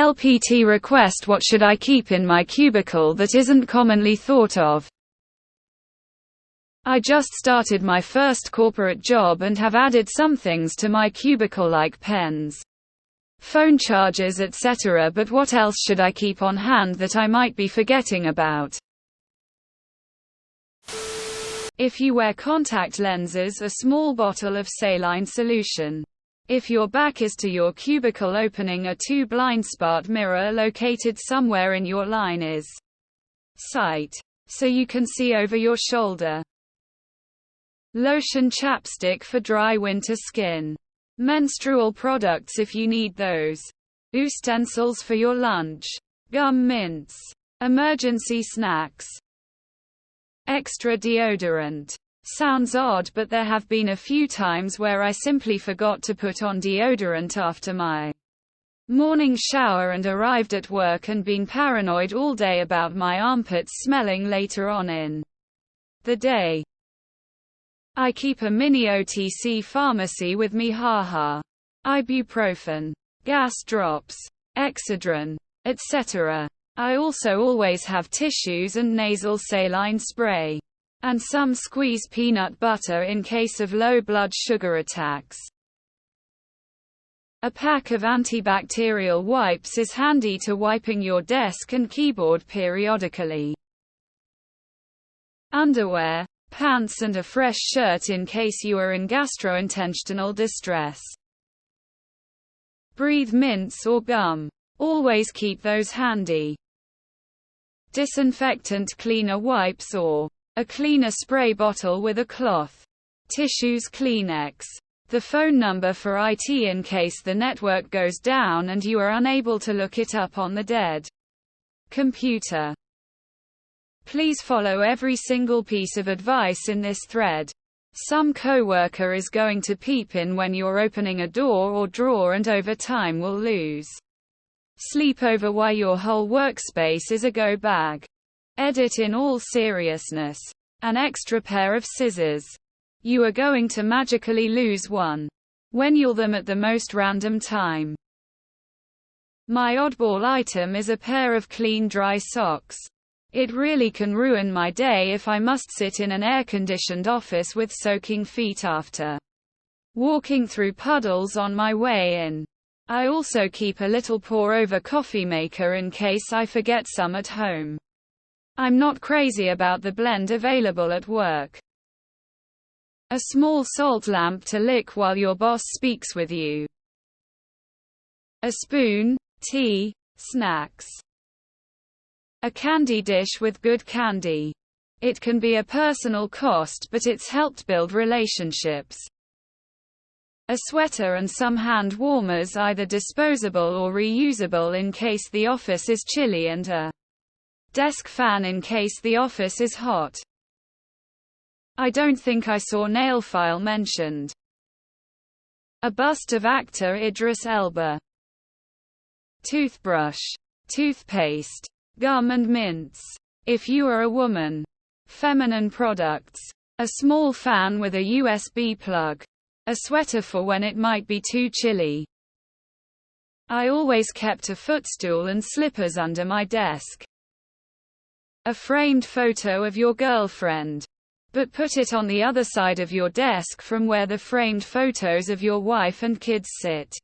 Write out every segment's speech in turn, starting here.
LPT request: what should I keep in my cubicle that isn't commonly thought of? I just started my first corporate job and have added some things to my cubicle like pens, phone chargers, etc. But what else should I keep on hand that I might be forgetting about? If you wear contact lenses, a small bottle of saline solution. If your back is to your cubicle opening, a 2-blind spot mirror located somewhere in your line is sight, so you can see over your shoulder. Lotion, chapstick for dry winter skin. Menstrual products if you need those. Utensils for your lunch. Gum, mints. Emergency snacks. Extra deodorant. Sounds odd, but there have been a few times where I simply forgot to put on deodorant after my morning shower and arrived at work and been paranoid all day about my armpits smelling later on in the day. I keep a mini OTC pharmacy with me, haha. Ibuprofen, gas drops, Excedrin, etc. I also always have tissues and nasal saline spray. And some squeeze peanut butter in case of low blood sugar attacks. A pack of antibacterial wipes is handy to wiping your desk and keyboard periodically. Underwear, pants and a fresh shirt in case you are in gastrointestinal distress. Breathe mints or gum. Always keep those handy. Disinfectant cleaner wipes or a cleaner spray bottle with a cloth. Tissues, Kleenex. The phone number for IT in case the network goes down and you are unable to look it up on the dead computer. Please follow every single piece of advice in this thread. Some coworker is going to peep in when you're opening a door or drawer and over time will lose sleep over why your whole workspace is a go bag. Edit: in all seriousness. An extra pair of scissors. You are going to magically lose one when you'll them at the most random time. My oddball item is a pair of clean dry socks. It really can ruin my day if I must sit in an air-conditioned office with soaking feet after walking through puddles on my way in. I also keep a little pour-over coffee maker in case I forget some at home. I'm not crazy about the blend available at work. A small salt lamp to lick while your boss speaks with you. A spoon, tea, snacks. A candy dish with good candy. It can be a personal cost, but it's helped build relationships. A sweater and some hand warmers, either disposable or reusable in case the office is chilly, and a desk fan in case the office is hot. I don't think I saw nail file mentioned. A bust of actor Idris Elba. Toothbrush. Toothpaste. Gum and mints. If you are a woman. Feminine products. A small fan with a USB plug. A sweater for when it might be too chilly. I always kept a footstool and slippers under my desk. A framed photo of your girlfriend. But put it on the other side of your desk from where the framed photos of your wife and kids sit.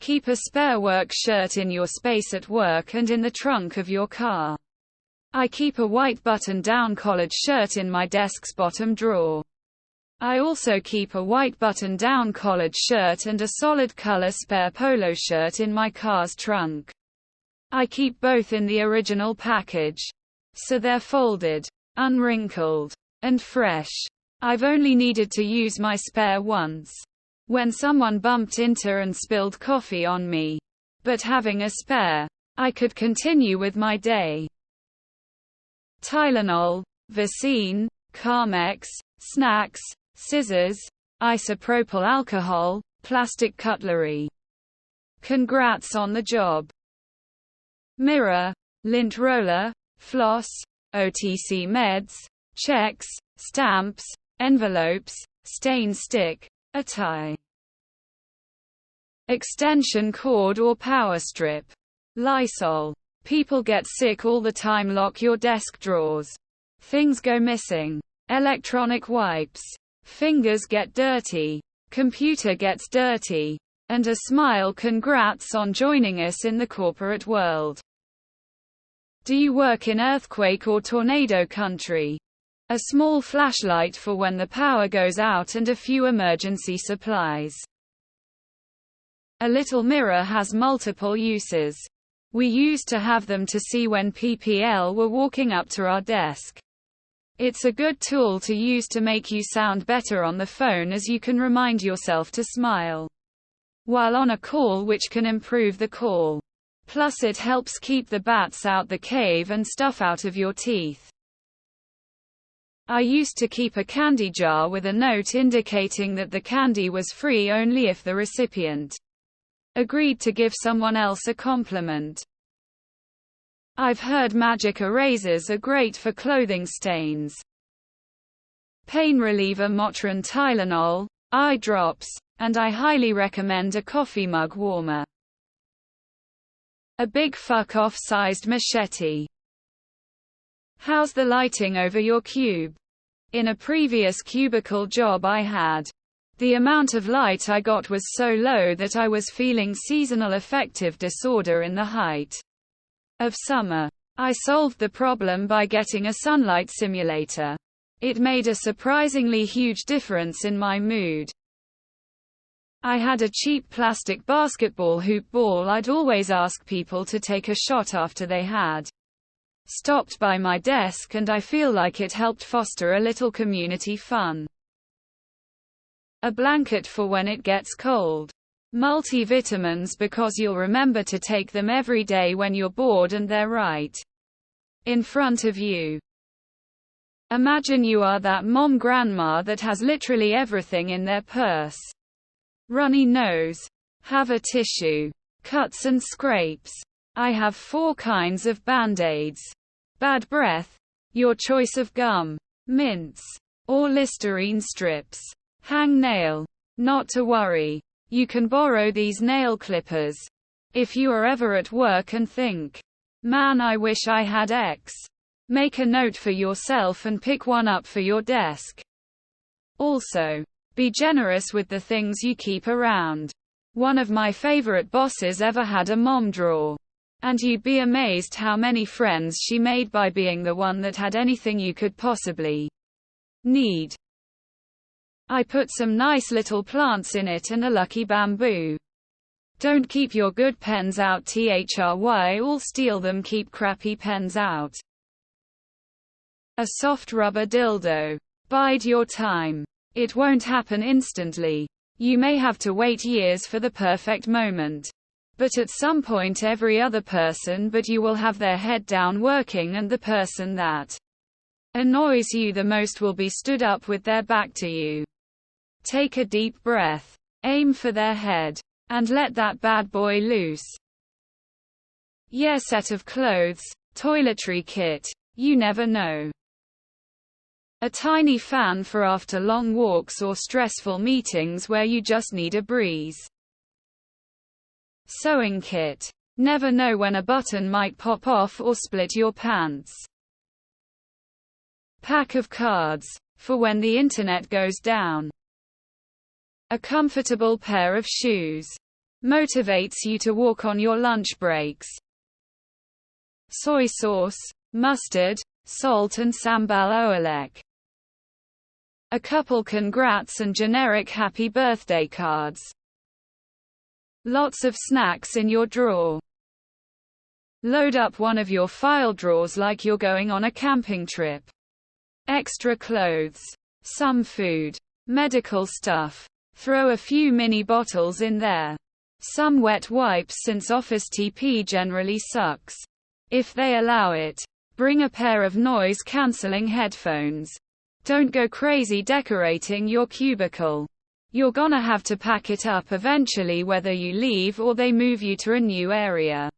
Keep a spare work shirt in your space at work and in the trunk of your car. I keep a white button-down collared shirt in my desk's bottom drawer. I also keep a white button-down collared shirt and a solid color spare polo shirt in my car's trunk. I keep both in the original package, so they're folded, unwrinkled, and fresh. I've only needed to use my spare once, when someone bumped into and spilled coffee on me. But having a spare, I could continue with my day. Tylenol, Vicine, Carmex, snacks, scissors, isopropyl alcohol, plastic cutlery. Congrats on the job. Mirror, lint roller, floss, OTC meds, checks, stamps, envelopes, stain stick, a tie. extension cord or power strip. Lysol. People get sick all the time. Lock your desk drawers. Things go missing. Electronic wipes. Fingers get dirty. Computer gets dirty. And a smile. Congrats on joining us in the corporate world. Do you work in earthquake or tornado country? A small flashlight for when the power goes out and a few emergency supplies. A little mirror has multiple uses. We used to have them to see when PPL were walking up to our desk. It's a good tool to use to make you sound better on the phone, as you can remind yourself to smile while on a call, which can improve the call. Plus it helps keep the bats out the cave and stuff out of your teeth. I used to keep a candy jar with a note indicating that the candy was free only if the recipient agreed to give someone else a compliment. I've heard magic erasers are great for clothing stains. Pain reliever Motrin Tylenol, eye drops, and I highly recommend a coffee mug warmer. A big fuck-off sized machete. How's the lighting over your cube? In a previous cubicle job I had, the amount of light I got was so low that I was feeling seasonal affective disorder in the height of summer. I solved the problem by getting a sunlight simulator. It made a surprisingly huge difference in my mood. I had a cheap plastic basketball hoop ball I'd always ask people to take a shot after they had stopped by my desk, and I feel like it helped foster a little community fun. A blanket for when it gets cold. Multivitamins, because you'll remember to take them every day when you're bored and they're right in front of you. Imagine you are that grandma that has literally everything in their purse. Runny nose. Have a tissue. Cuts and scrapes. I have 4 kinds of band-aids. Bad breath. Your choice of gum, mints, or Listerine strips. Hang nail. Not to worry. You can borrow these nail clippers. If you are ever at work and think, man, I wish I had X. Make a note for yourself and pick one up for your desk. Also, be generous with the things you keep around. One of my favorite bosses ever had a mom drawer. And you'd be amazed how many friends she made by being the one that had anything you could possibly need. I put some nice little plants in it and a lucky bamboo. Don't keep your good pens out, try all steal them, keep crappy pens out. A soft rubber dildo. Bide your time. It won't happen instantly. You may have to wait years for the perfect moment. But at some point every other person but you will have their head down working, and the person that annoys you the most will be stood up with their back to you. Take a deep breath. Aim for their head. And let that bad boy loose. Yeah, set of clothes, toiletry kit. You never know. A tiny fan for after long walks or stressful meetings where you just need a breeze. Sewing kit. Never know when a button might pop off or split your pants. Pack of cards. For when the internet goes down. A comfortable pair of shoes. Motivates you to walk on your lunch breaks. Soy sauce, mustard, salt and sambal oelek. A couple congrats and generic happy birthday cards. Lots of snacks in your drawer. Load up one of your file drawers like you're going on a camping trip. Extra clothes. Some food. Medical stuff. Throw a few mini bottles in there. Some wet wipes, since office TP generally sucks. If they allow it. Bring a pair of noise-cancelling headphones. Don't go crazy decorating your cubicle. You're gonna have to pack it up eventually, whether you leave or they move you to a new area.